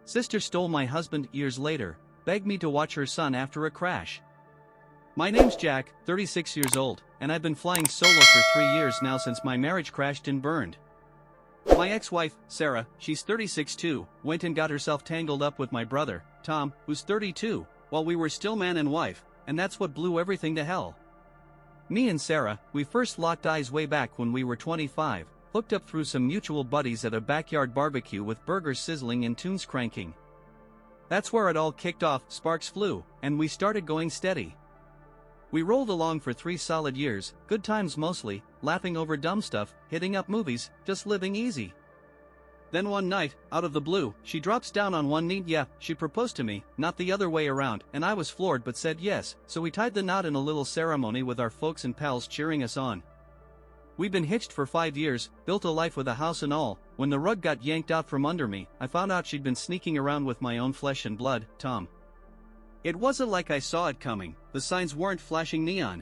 Sister stole my husband years later, begged me to watch her son after a crash. My name's Jack, 36 years old, and I've been flying solo for 3 years now since my marriage crashed and burned. My ex-wife, Sarah, she's 36 too, went and got herself tangled up with my brother, Tom, who's 32, while we were still man and wife, and that's what blew everything to hell. Me and Sarah, we first locked eyes way back when we were 25, hooked up through some mutual buddies at a backyard barbecue with burgers sizzling and tunes cranking. That's where it all kicked off, sparks flew, and we started going steady. We rolled along for 3 solid years, good times mostly, laughing over dumb stuff, hitting up movies, just living easy. Then one night, out of the blue, she drops down on one knee. Yeah, she proposed to me, not the other way around, and I was floored but said yes, so we tied the knot in a little ceremony with our folks and pals cheering us on. We'd been hitched for 5 years, built a life with a house and all. When the rug got yanked out from under me, I found out she'd been sneaking around with my own flesh and blood, Tom. It wasn't like I saw it coming, the signs weren't flashing neon.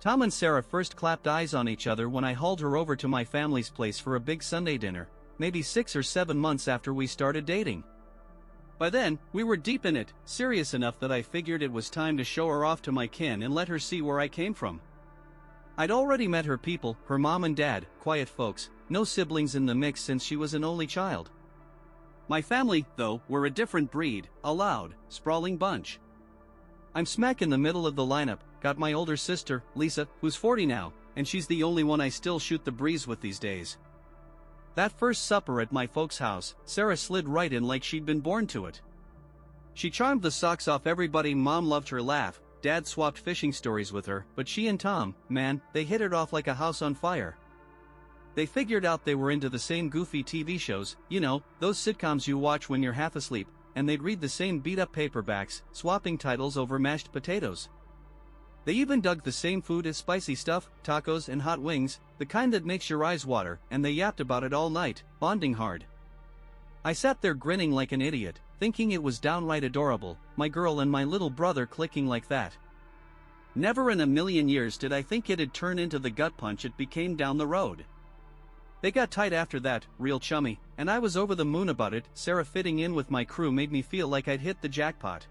Tom and Sarah first clapped eyes on each other when I hauled her over to my family's place for a big Sunday dinner, maybe 6 or 7 months after we started dating. By then, we were deep in it, serious enough that I figured it was time to show her off to my kin and let her see where I came from. I'd already met her people, her mom and dad, quiet folks, no siblings in the mix since she was an only child. My family, though, were a different breed, a loud, sprawling bunch. I'm smack in the middle of the lineup, got my older sister, Lisa, who's 40 now, and she's the only one I still shoot the breeze with these days. That first supper at my folks' house, Sarah slid right in like she'd been born to it. She charmed the socks off everybody. Mom loved her laugh, Dad swapped fishing stories with her, but she and Tom, man, they hit it off like a house on fire. They figured out they were into the same goofy TV shows, you know, those sitcoms you watch when you're half asleep, and they'd read the same beat-up paperbacks, swapping titles over mashed potatoes. They even dug the same food as spicy stuff, tacos and hot wings, the kind that makes your eyes water, and they yapped about it all night, bonding hard. I sat there grinning like an idiot, thinking it was downright adorable, my girl and my little brother clicking like that. Never in a million years did I think it'd turn into the gut punch it became down the road. They got tight after that, real chummy, and I was over the moon about it. Sarah fitting in with my crew made me feel like I'd hit the jackpot.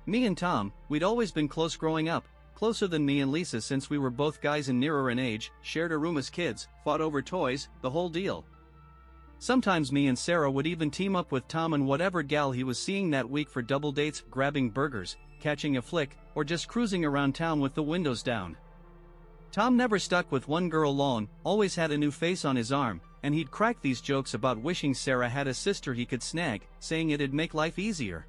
Me and Tom, we'd always been close growing up, closer than me and Lisa since we were both guys and nearer in age, shared a room as kids, fought over toys, the whole deal. Sometimes me and Sarah would even team up with Tom and whatever gal he was seeing that week for double dates, grabbing burgers, catching a flick, or just cruising around town with the windows down. Tom never stuck with one girl long, always had a new face on his arm, and he'd crack these jokes about wishing Sarah had a sister he could snag, saying it'd make life easier.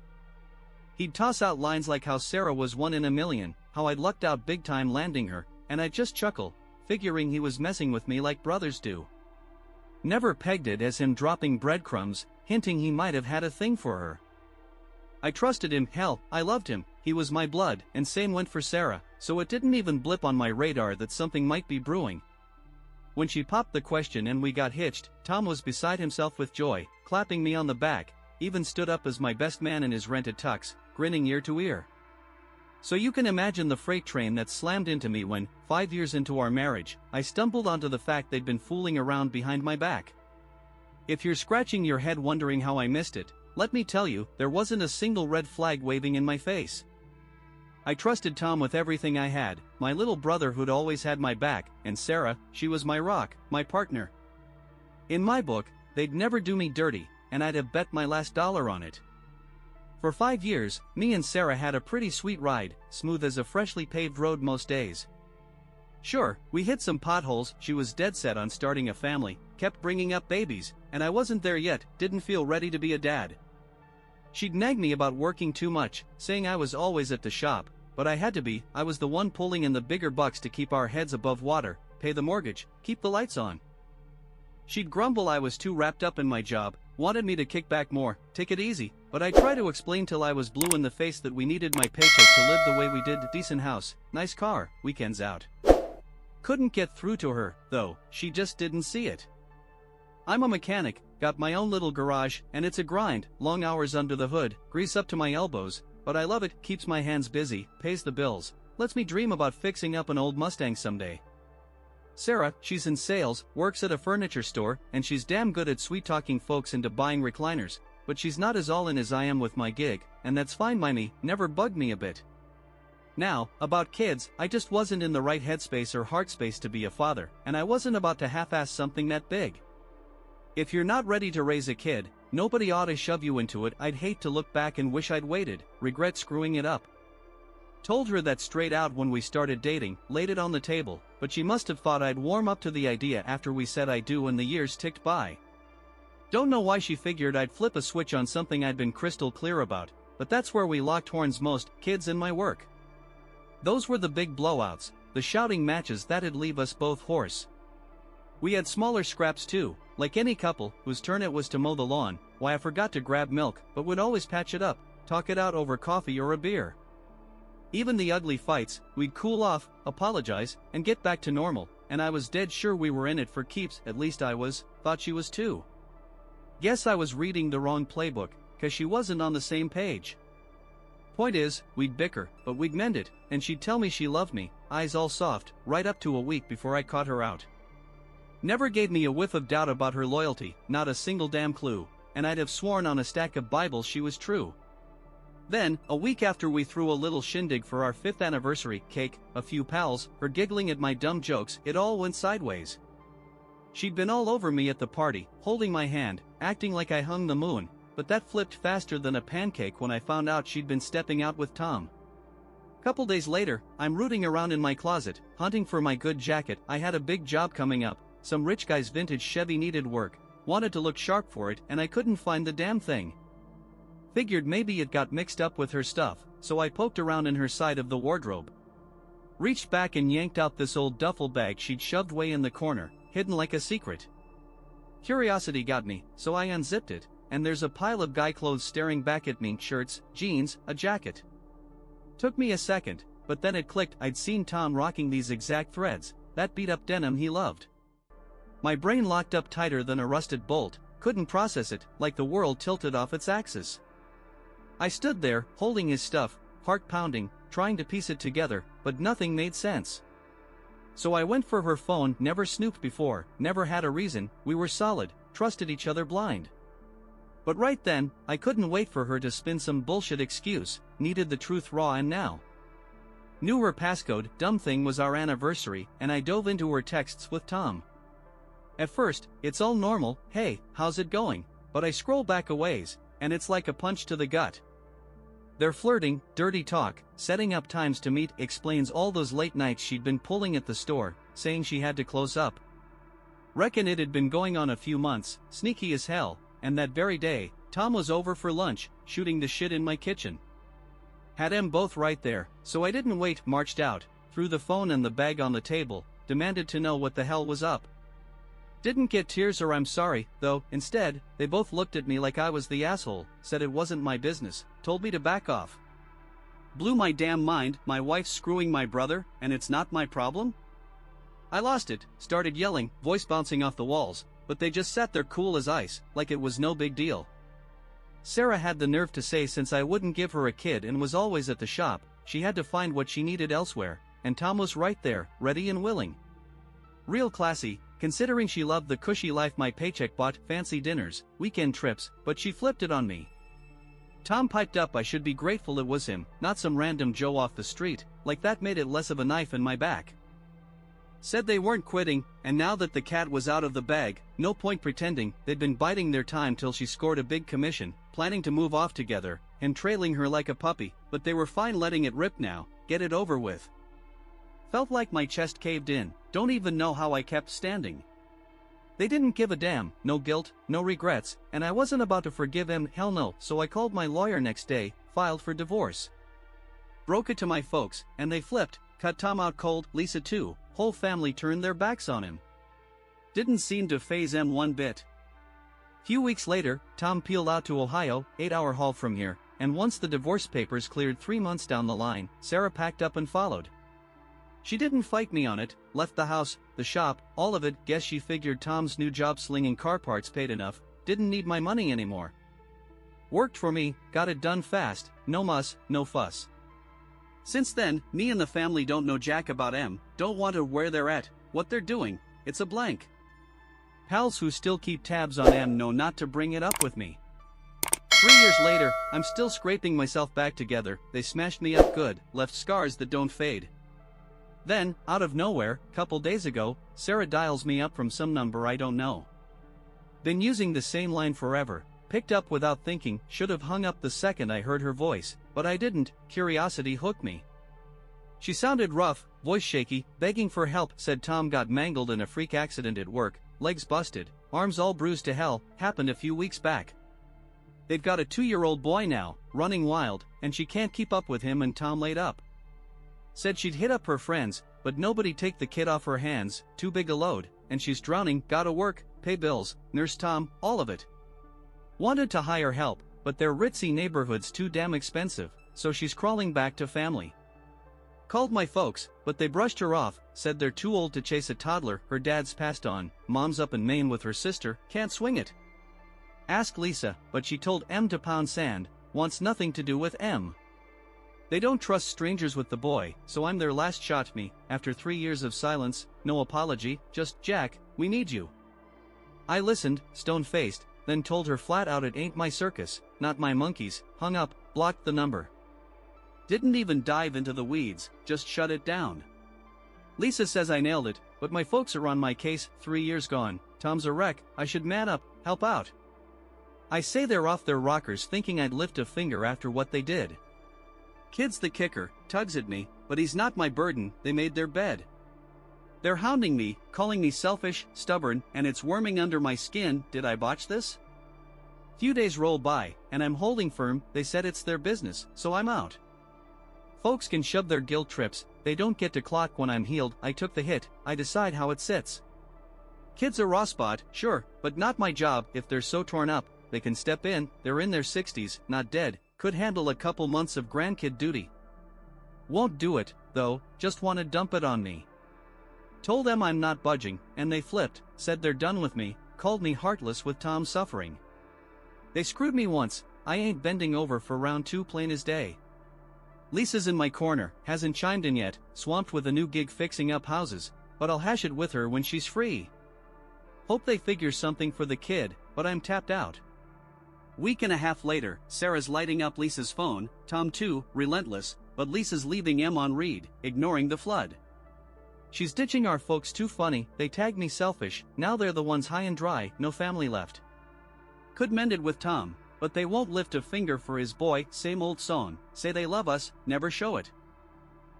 He'd toss out lines like how Sarah was 1 in a million, how I'd lucked out big time landing her, and I'd just chuckle, figuring he was messing with me like brothers do. Never pegged it as him dropping breadcrumbs, hinting he might have had a thing for her. I trusted him, hell, I loved him, he was my blood, and same went for Sarah, so it didn't even blip on my radar that something might be brewing. When she popped the question and we got hitched, Tom was beside himself with joy, clapping me on the back, even stood up as my best man in his rented tux, grinning ear to ear. So you can imagine the freight train that slammed into me when, 5 years into our marriage, I stumbled onto the fact they'd been fooling around behind my back. If you're scratching your head wondering how I missed it, let me tell you, there wasn't a single red flag waving in my face. I trusted Tom with everything I had, my little brother who'd always had my back, and Sarah, she was my rock, my partner. In my book, they'd never do me dirty, and I'd have bet my last dollar on it. For 5 years, me and Sarah had a pretty sweet ride, smooth as a freshly paved road most days. Sure, we hit some potholes. She was dead set on starting a family, kept bringing up babies, and I wasn't there yet, didn't feel ready to be a dad. She'd nag me about working too much, saying I was always at the shop, but I had to be. I was the one pulling in the bigger bucks to keep our heads above water, pay the mortgage, keep the lights on. She'd grumble I was too wrapped up in my job, wanted me to kick back more, take it easy, but I'd try to explain till I was blue in the face that we needed my paycheck to live the way we did, decent house, nice car, weekends out. Couldn't get through to her, though, she just didn't see it. I'm a mechanic, got my own little garage, and it's a grind, long hours under the hood, grease up to my elbows, but I love it, keeps my hands busy, pays the bills, lets me dream about fixing up an old Mustang someday. Sarah, she's in sales, works at a furniture store, and she's damn good at sweet-talking folks into buying recliners, but she's not as all in as I am with my gig, and that's fine by me, never bugged me a bit. Now, about kids, I just wasn't in the right headspace or heart space to be a father, and I wasn't about to half-ass something that big. If you're not ready to raise a kid, nobody ought to shove you into it. I'd hate to look back and wish I'd waited, regret screwing it up. Told her that straight out when we started dating, laid it on the table, but she must have thought I'd warm up to the idea after we said I do and the years ticked by. Don't know why she figured I'd flip a switch on something I'd been crystal clear about, but that's where we locked horns most, kids and my work. Those were the big blowouts, the shouting matches that'd leave us both hoarse. We had smaller scraps too, like any couple whose turn it was to mow the lawn. Why, I forgot to grab milk, but would always patch it up, talk it out over coffee or a beer. Even the ugly fights, we'd cool off, apologize, and get back to normal, and I was dead sure we were in it for keeps. At least I was, thought she was too. Guess I was reading the wrong playbook, 'cause she wasn't on the same page. Point is, we'd bicker, but we'd mend it, and she'd tell me she loved me, eyes all soft, right up to a week before I caught her out. Never gave me a whiff of doubt about her loyalty, not a single damn clue, and I'd have sworn on a stack of Bibles she was true. Then, a week after we threw a little shindig for our 5th anniversary, cake, a few pals, her giggling at my dumb jokes, it all went sideways. She'd been all over me at the party, holding my hand, acting like I hung the moon, but that flipped faster than a pancake when I found out she'd been stepping out with Tom. Couple days later, I'm rooting around in my closet, hunting for my good jacket. I had a big job coming up, some rich guy's vintage Chevy needed work, wanted to look sharp for it, and I couldn't find the damn thing. Figured maybe it got mixed up with her stuff, so I poked around in her side of the wardrobe. Reached back and yanked out this old duffel bag she'd shoved way in the corner, hidden like a secret. Curiosity got me, so I unzipped it, and there's a pile of guy clothes staring back at me, shirts, jeans, a jacket. Took me a second, but then it clicked. I'd seen Tom rocking these exact threads, that beat-up denim he loved. My brain locked up tighter than a rusted bolt, couldn't process it, like the world tilted off its axis. I stood there, holding his stuff, heart pounding, trying to piece it together, but nothing made sense. So I went for her phone, never snooped before, never had a reason, we were solid, trusted each other blind. But right then, I couldn't wait for her to spin some bullshit excuse, needed the truth raw and now. Knew her passcode, dumb thing was our anniversary, and I dove into her texts with Tom. At first, it's all normal, hey, how's it going? But I scroll back a ways, and it's like a punch to the gut. They're flirting, dirty talk, setting up times to meet, explains all those late nights she'd been pulling at the store, saying she had to close up. Reckon it had been going on a few months, sneaky as hell, and that very day, Tom was over for lunch, shooting the shit in my kitchen. Had 'em both right there, so I didn't wait, marched out, threw the phone and the bag on the table, demanded to know what the hell was up. Didn't get tears or I'm sorry, though. Instead, they both looked at me like I was the asshole, said it wasn't my business, told me to back off. Blew my damn mind, my wife's screwing my brother, and it's not my problem? I lost it, started yelling, voice bouncing off the walls, but they just sat there cool as ice, like it was no big deal. Sarah had the nerve to say since I wouldn't give her a kid and was always at the shop, she had to find what she needed elsewhere, and Tom was right there, ready and willing. Real classy, considering she loved the cushy life. My paycheck bought fancy dinners, weekend trips, but she flipped it on me. Tom piped up I should be grateful it was him, not some random Joe off the street, like that made it less of a knife in my back. Said they weren't quitting, and now that the cat was out of the bag, no point pretending. They'd been biding their time till she scored a big commission, planning to move off together, and trailing her like a puppy, but they were fine letting it rip now, get it over with. Felt like my chest caved in, don't even know how I kept standing. They didn't give a damn, no guilt, no regrets, and I wasn't about to forgive him, hell no, so I called my lawyer next day, filed for divorce. Broke it to my folks, and they flipped, cut Tom out cold, Lisa too, whole family turned their backs on him. Didn't seem to faze them one bit. Few weeks later, Tom peeled out to Ohio, 8-hour haul from here, and once the divorce papers cleared 3 months down the line, Sarah packed up and followed. She didn't fight me on it, left the house, the shop, all of it. Guess she figured Tom's new job slinging car parts paid enough, didn't need my money anymore. Worked for me, got it done fast, no muss, no fuss. Since then, me and the family don't know jack about 'em, don't want to where they're at, what they're doing, it's a blank. Pals who still keep tabs on 'em know not to bring it up with me. 3 years later, I'm still scraping myself back together. They smashed me up good, left scars that don't fade. Then, out of nowhere, couple days ago, Sarah dials me up from some number I don't know. Been using the same line forever, picked up without thinking, should have hung up the second I heard her voice, but I didn't. Curiosity hooked me. She sounded rough, voice shaky, begging for help. Said Tom got mangled in a freak accident at work, legs busted, arms all bruised to hell, happened a few weeks back. They've got a 2-year-old boy now, running wild, and she can't keep up with him and Tom laid up. Said she'd hit up her friends, but nobody take the kid off her hands, too big a load, and she's drowning, gotta work, pay bills, nurse Tom, all of it. Wanted to hire help, but their ritzy neighborhood's too damn expensive, so she's crawling back to family. Called my folks, but they brushed her off, said they're too old to chase a toddler, her dad's passed on, mom's up in Maine with her sister, can't swing it. Ask Lisa, but she told M to pound sand, wants nothing to do with M. They don't trust strangers with the boy, so I'm their last shot. Me, after 3 years of silence, no apology, just Jack, we need you. I listened, stone-faced, then told her flat out it ain't my circus, not my monkeys, hung up, blocked the number. Didn't even dive into the weeds, just shut it down. Lisa says I nailed it, but my folks are on my case. 3 years gone, Tom's a wreck, I should man up, help out. I say they're off their rockers thinking I'd lift a finger after what they did. Kid's the kicker, tugs at me, but he's not my burden. They made their bed. They're hounding me, calling me selfish, stubborn, and it's worming under my skin. Did I botch this? Few days roll by, and I'm holding firm. They said it's their business, so I'm out. Folks can shove their guilt trips, they don't get to clock when I'm healed. I took the hit, I decide how it sits. Kid's a raw spot, sure, but not my job. If they're so torn up, they can step in. They're in their 60s, not dead, could handle a couple months of grandkid duty. Won't do it, though, just wanna dump it on me. Told them I'm not budging, and they flipped, said they're done with me, called me heartless with Tom's suffering. They screwed me once, I ain't bending over for round 2 plain as day. Lisa's in my corner, hasn't chimed in yet, swamped with a new gig fixing up houses, but I'll hash it with her when she's free. Hope they figure something for the kid, but I'm tapped out. Week and a half later, Sarah's lighting up Lisa's phone, Tom too, relentless, but Lisa's leaving M on read, ignoring the flood. She's ditching our folks. Too funny, they tagged me selfish, now they're the ones high and dry, no family left. Could mend it with Tom, but they won't lift a finger for his boy. Same old song, say they love us, never show it.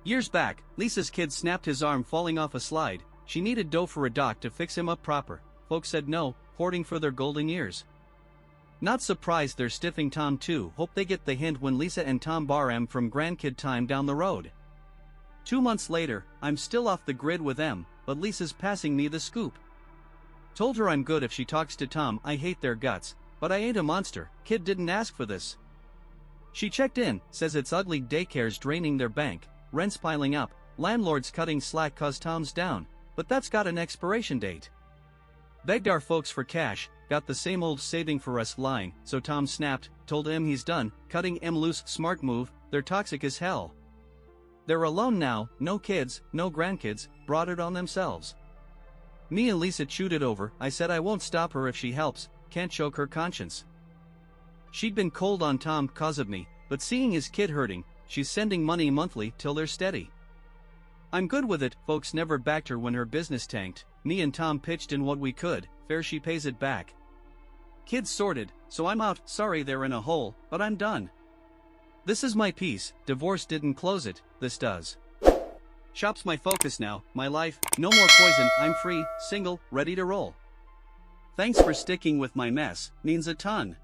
Years back, Lisa's kid snapped his arm falling off a slide. She needed dough for a doc to fix him up proper. Folks said no, hoarding for their golden years. Not surprised they're stiffing Tom too. Hope they get the hint when Lisa and Tom bar M from grandkid time down the road. 2 months later, I'm still off the grid with M, but Lisa's passing me the scoop. Told her I'm good if she talks to Tom. I hate their guts, but I ain't a monster. Kid didn't ask for this. She checked in, says it's ugly. Daycare's draining their bank, rent's piling up, landlord's cutting slack cause Tom's down, but that's got an expiration date. Begged our folks for cash, got the same old saving for us line, so Tom snapped, told M he's done, cutting M loose. Smart move, they're toxic as hell. They're alone now, no kids, no grandkids, brought it on themselves. Me and Lisa chewed it over. I said I won't stop her if she helps, can't choke her conscience. She'd been cold on Tom cause of me, but seeing his kid hurting, she's sending money monthly till they're steady. I'm good with it. Folks never backed her when her business tanked. Me and Tom pitched in what we could, fair she pays it back. Kids sorted, so I'm out. Sorry they're in a hole, but I'm done. This is my piece. Divorce didn't close it, this does. Shop's my focus now, my life, no more poison. I'm free, single, ready to roll. Thanks for sticking with my mess, means a ton.